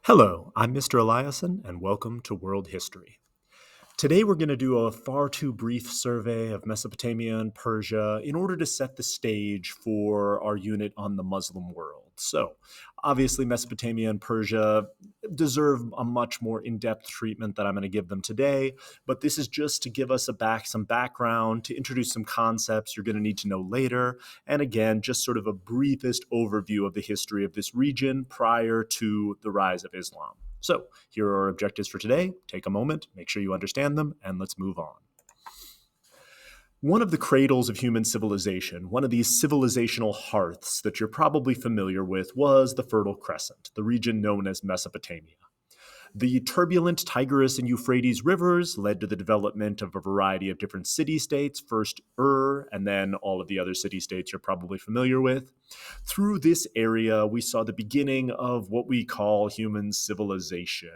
Hello, I'm Mr. Eliason, and welcome to World History. Today we're going to do a far too brief survey of Mesopotamia and Persia in order to set the stage for our unit on the Muslim world. So, obviously, Mesopotamia and Persia deserve a much more in-depth treatment that I'm going to give them today, but this is just to give us some background, to introduce some concepts you're going to need to know later, and again, just sort of a briefest overview of the history of this region prior to the rise of Islam. So, here are our objectives for today. Take a moment, make sure you understand them, and let's move on. One of the cradles of human civilization, one of these civilizational hearths that you're probably familiar with, was the Fertile Crescent, the region known as Mesopotamia. The turbulent Tigris and Euphrates rivers led to the development of a variety of different city-states, first and then all of the other city-states you're probably familiar with. Through this area, we saw the beginning of what we call human civilization.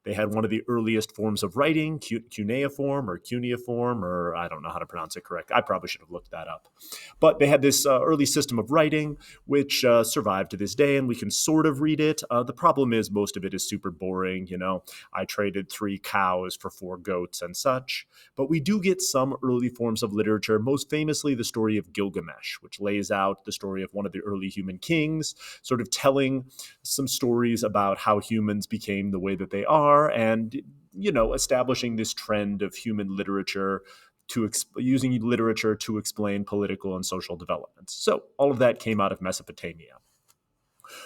They had one of the earliest forms of writing, cuneiform or cuneiform, or I don't know how to pronounce it correct. I probably should have looked that up. But they had this early system of writing, which survived to this day, and we can sort of read it. The problem is most of it is super boring. I traded 3 cows for 4 goats and such. But we do get some early forms of literature, most famously the story of Gilgamesh, which lays out the story of one of the early human kings, sort of telling some stories about how humans became the way that they are, and establishing this trend of human literature using literature to explain political and social developments. So all of that came out of Mesopotamia.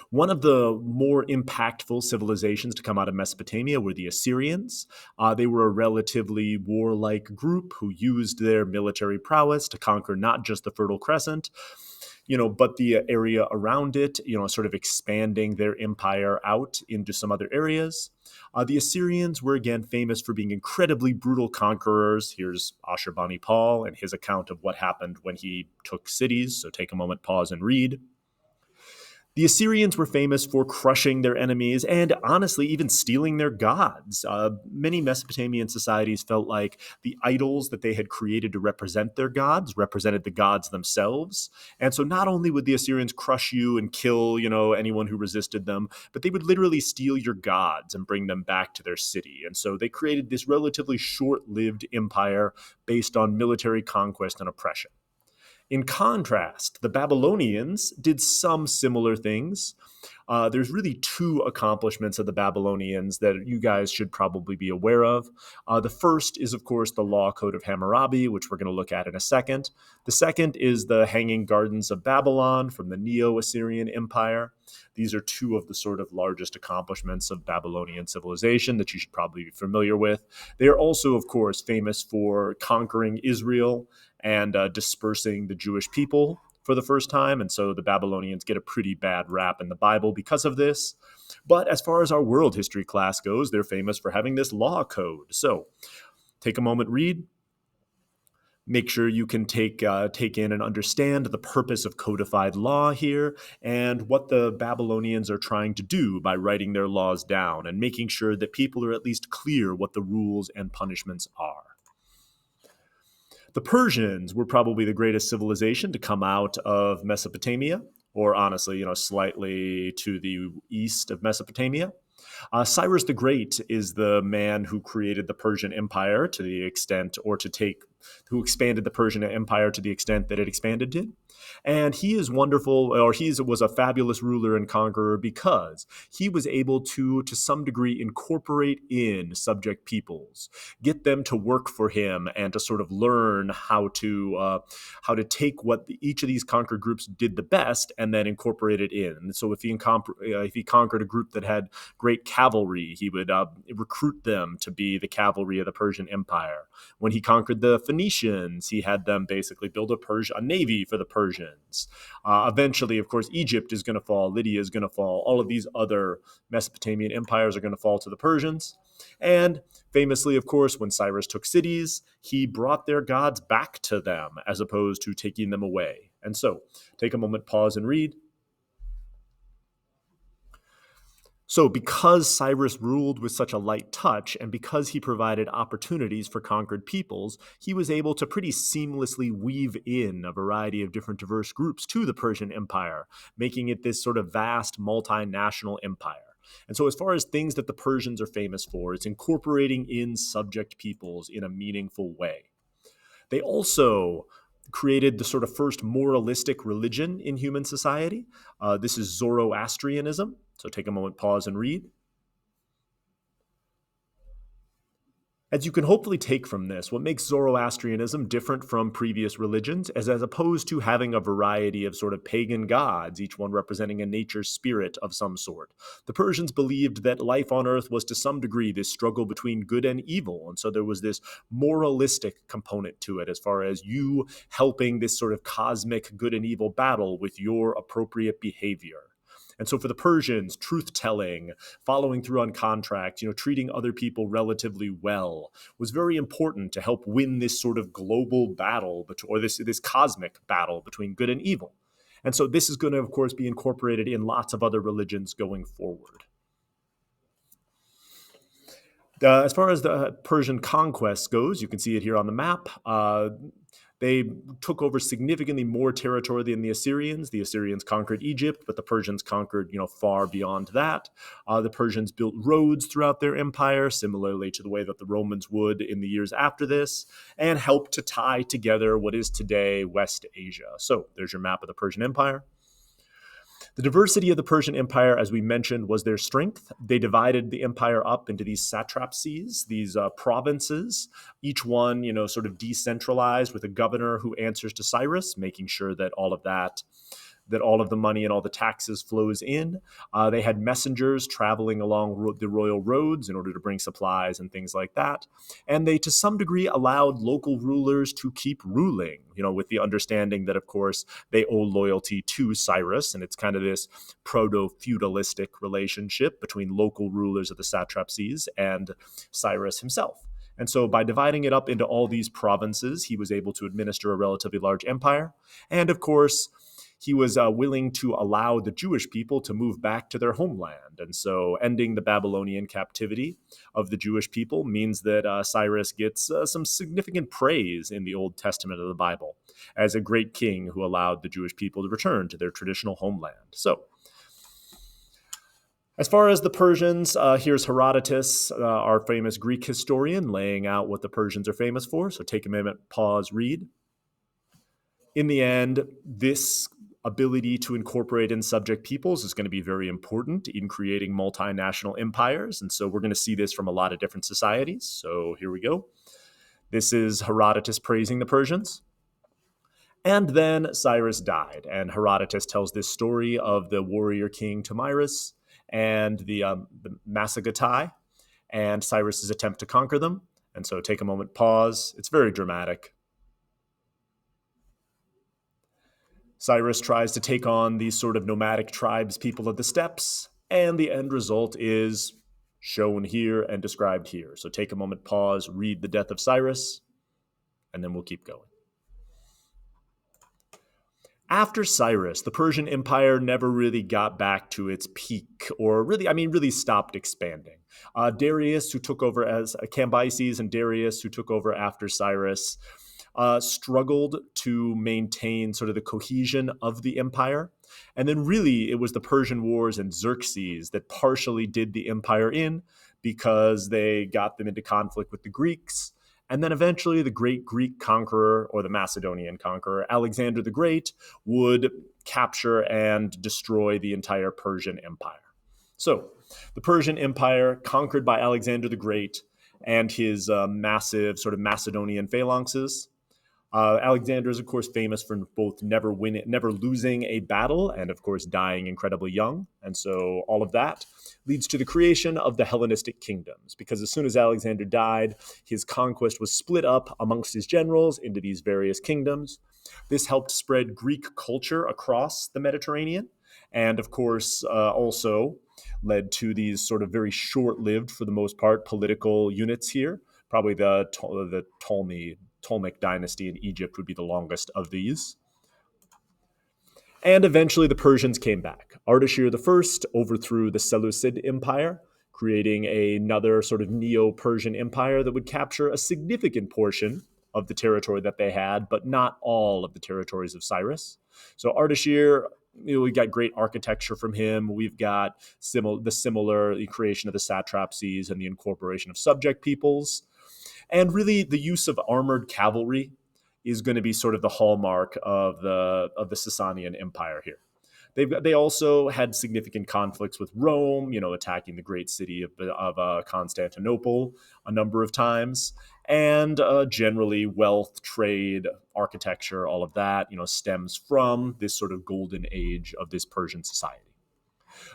One of the more impactful civilizations to come out of Mesopotamia were the Assyrians. They were a relatively warlike group who used their military prowess to conquer not just the Fertile Crescent, but the area around it, sort of expanding their empire out into some other areas. The Assyrians were again famous for being incredibly brutal conquerors. Here's Ashurbanipal and his account of what happened when he took cities. So take a moment, pause, and read. The Assyrians were famous for crushing their enemies and honestly even stealing their gods. Many Mesopotamian societies felt like the idols that they had created to represent their gods represented the gods themselves. And so not only would the Assyrians crush you and kill, anyone who resisted them, but they would literally steal your gods and bring them back to their city. And so they created this relatively short-lived empire based on military conquest and oppression. In contrast, the Babylonians did some similar things. There's really 2 accomplishments of the Babylonians that you guys should probably be aware of. The first is, of course, the Law Code of Hammurabi, which we're going to look at in a second. The second is the Hanging Gardens of Babylon from the Neo-Assyrian Empire. These are 2 of the sort of largest accomplishments of Babylonian civilization that you should probably be familiar with. They are also, of course, famous for conquering Israel and dispersing the Jewish people for the first time. And so the Babylonians get a pretty bad rap in the Bible because of this. But as far as our world history class goes, they're famous for having this law code. So take a moment, read. Make sure you can take in and understand the purpose of codified law here and what the Babylonians are trying to do by writing their laws down and making sure that people are at least clear what the rules and punishments are. The Persians were probably the greatest civilization to come out of Mesopotamia, or honestly, slightly to the east of Mesopotamia. Cyrus the Great is the man who created the Persian Empire to the extent, who expanded the Persian Empire to the extent that it expanded to. And he is wonderful, or was a fabulous ruler and conqueror because he was able to some degree, incorporate in subject peoples, get them to work for him, and to sort of learn how to take what each of these conquered groups did the best, and then incorporate it in. And so if he conquered a group that had great cavalry, he would recruit them to be the cavalry of the Persian Empire. When he conquered the Phoenicians, he had them basically build a navy for the Persians. Eventually, of course, Egypt is going to fall, Lydia is going to fall, all of these other Mesopotamian empires are going to fall to the Persians. And famously, of course, when Cyrus took cities, he brought their gods back to them as opposed to taking them away. And so, take a moment, pause, and read. So because Cyrus ruled with such a light touch, and because he provided opportunities for conquered peoples, he was able to pretty seamlessly weave in a variety of different diverse groups to the Persian Empire, making it this sort of vast multinational empire. And so, as far as things that the Persians are famous for, it's incorporating in subject peoples in a meaningful way. They also created the sort of first moralistic religion in human society. This is Zoroastrianism. So, take a moment, pause, and read. As you can hopefully take from this, what makes Zoroastrianism different from previous religions is as opposed to having a variety of sort of pagan gods, each one representing a nature spirit of some sort. The Persians believed that life on earth was to some degree this struggle between good and evil. And so there was this moralistic component to it as far as you helping this sort of cosmic good and evil battle with your appropriate behavior. And so for the Persians, truth telling, following through on contracts, treating other people relatively well was very important to help win this sort of global battle, or this cosmic battle between good and evil. And so this is going to, of course, be incorporated in lots of other religions going forward. As far as the Persian conquest goes, you can see it here on the map. They took over significantly more territory than the Assyrians. The Assyrians conquered Egypt, but the Persians conquered, far beyond that. The Persians built roads throughout their empire, similarly to the way that the Romans would in the years after this, and helped to tie together what is today West Asia. So there's your map of the Persian Empire. The diversity of the Persian Empire, as we mentioned, was their strength. They divided the empire up into these satrapies, these provinces, each one, sort of decentralized with a governor who answers to Cyrus, making sure that all of the money and all the taxes flows in. They had messengers traveling along the royal roads in order to bring supplies and things like that. And they, to some degree, allowed local rulers to keep ruling, with the understanding that, of course, they owe loyalty to Cyrus. And it's kind of this proto-feudalistic relationship between local rulers of the satrapies and Cyrus himself. And so by dividing it up into all these provinces, he was able to administer a relatively large empire. And of course, he was willing to allow the Jewish people to move back to their homeland. And so ending the Babylonian captivity of the Jewish people means that Cyrus gets some significant praise in the Old Testament of the Bible as a great king who allowed the Jewish people to return to their traditional homeland. So as far as the Persians, here's Herodotus, our famous Greek historian, laying out what the Persians are famous for. So take a minute, pause, read. In the end, this ability to incorporate in subject peoples is going to be very important in creating multinational empires. And so we're going to see this from a lot of different societies. So here we go. This is Herodotus praising the Persians. And then Cyrus died. And Herodotus tells this story of the warrior king Tomyris and the Massagatai and Cyrus's attempt to conquer them. And so take a moment, pause. It's very dramatic. Cyrus tries to take on these sort of nomadic tribes, people of the steppes, and the end result is shown here and described here. So take a moment, pause, read the death of Cyrus, and then we'll keep going. After Cyrus, the Persian Empire never really got back to its peak, or really stopped expanding. Darius, who took over as Cambyses, and Darius, who took over after Cyrus, struggled to maintain sort of the cohesion of the empire. And then really it was the Persian Wars and Xerxes that partially did the empire in because they got them into conflict with the Greeks. And then eventually the great Greek conqueror, or the Macedonian conqueror, Alexander the Great, would capture and destroy the entire Persian Empire. So the Persian Empire, conquered by Alexander the Great and his massive sort of Macedonian phalanxes. Alexander is, of course, famous for both never losing a battle and, of course, dying incredibly young. And so all of that leads to the creation of the Hellenistic kingdoms, because as soon as Alexander died, his conquest was split up amongst his generals into these various kingdoms. This helped spread Greek culture across the Mediterranean and, of course, also led to these sort of very short-lived, for the most part, political units here. Probably the Ptolemaic dynasty in Egypt would be the longest of these. And eventually the Persians came back. Ardashir I overthrew the Seleucid Empire, creating another sort of Neo-Persian empire that would capture a significant portion of the territory that they had, but not all of the territories of Cyrus. So Ardashir we've got great architecture from him. We've got the similar creation of the satrapies and the incorporation of subject peoples. And really, the use of armored cavalry is going to be sort of the hallmark of the Sasanian Empire here. They also had significant conflicts with Rome, attacking the great city of Constantinople a number of times, and generally wealth, trade, architecture, all of that, stems from this sort of golden age of this Persian society.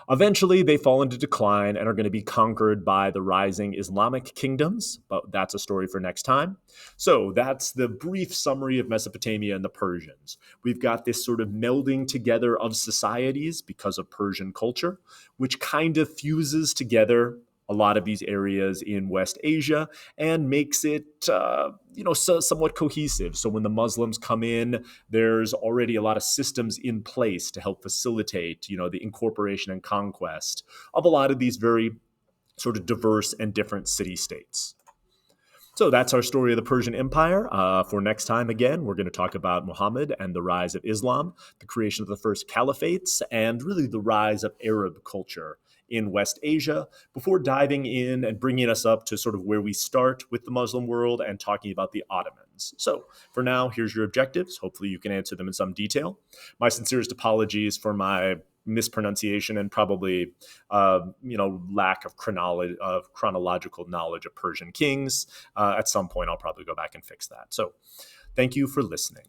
Eventually, they fall into decline and are going to be conquered by the rising Islamic kingdoms, but that's a story for next time. So, that's the brief summary of Mesopotamia and the Persians. We've got this sort of melding together of societies because of Persian culture, which kind of fuses together a lot of these areas in West Asia and makes it, somewhat cohesive. So when the Muslims come in, there's already a lot of systems in place to help facilitate, the incorporation and conquest of a lot of these very sort of diverse and different city-states. So that's our story of the Persian Empire. For next time, again, we're going to talk about Muhammad and the rise of Islam, the creation of the first caliphates, and really the rise of Arab culture in West Asia, before diving in and bringing us up to sort of where we start with the Muslim world and talking about the Ottomans. So for now, here's your objectives. Hopefully you can answer them in some detail. My sincerest apologies for my mispronunciation and probably lack of chronological knowledge of Persian kings. At some point, I'll probably go back and fix that. So thank you for listening.